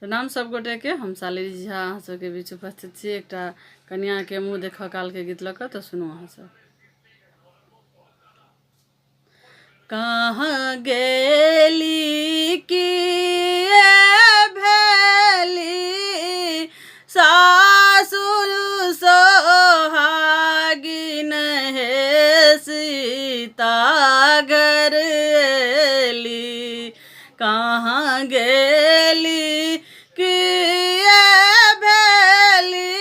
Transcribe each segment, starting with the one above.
प्रणाम सब गोटे के। हम शालिनी झा अहाँ सबके बीच उपस्थित छी एकटा कन्या के मुँह देख काल के गीत लऽ कऽ। तऽ सुनू अहाँ सब। कहाँ गेली की भेली सासुर सोहागिन हे सीता घर एली। कहाँ गेली की भेली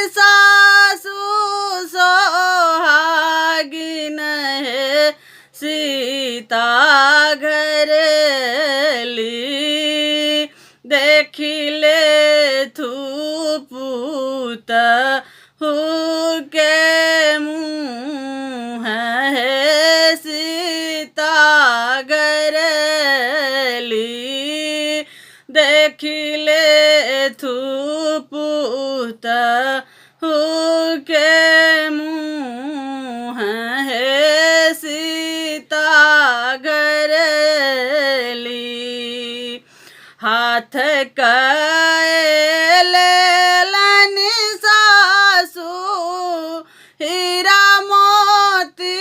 सासुर सोहागिन हे सीता घर एली। देखिले थूपूत के मुँह है सीता घर एली। देखिले थूपूत के मुँह है सीता घर एली। हाथ कैलन सासु हीरा मोती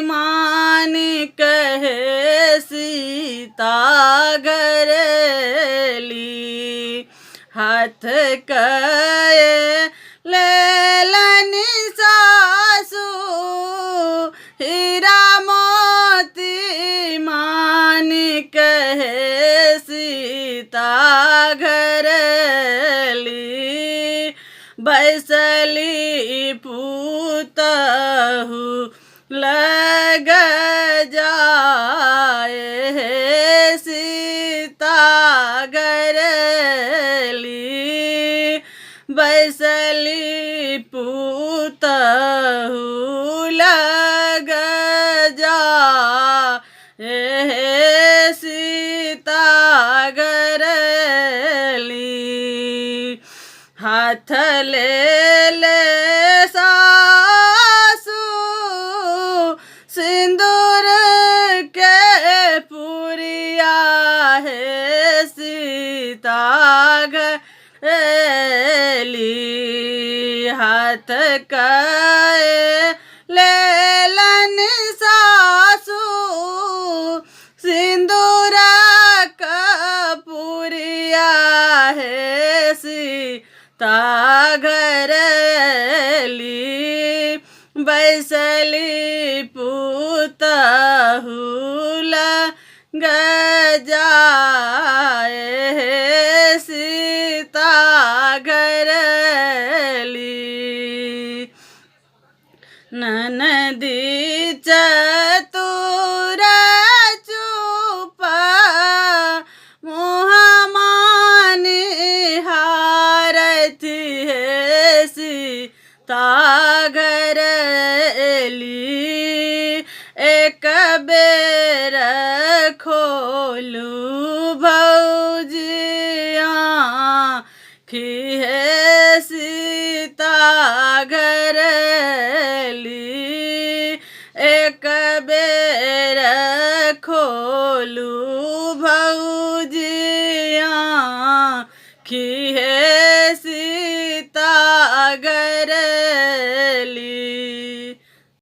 मानिक हे सीता घर एली। हाथ कैलन सासु हीरा मोती मानिक हे सीता घर एली। बैसली पूतहु लग जाए हे सीता घर एली। बैसली पूतहु लग जाए हे सीता घर एली। हाथ ले सासु सिंदूर के पुरिया है सीता घर एली। हाथ कैलन सासु सिंदूर कपूरिया है सीता घर एली। बैसली पूतहु लग जाए हे सीता घर एली। ननदी चतुर चुप मुँह मानि हारथि हे सीता घर एली। एक बेर खोलू भौजिया आँखि हे सीता घर एली। एक बेर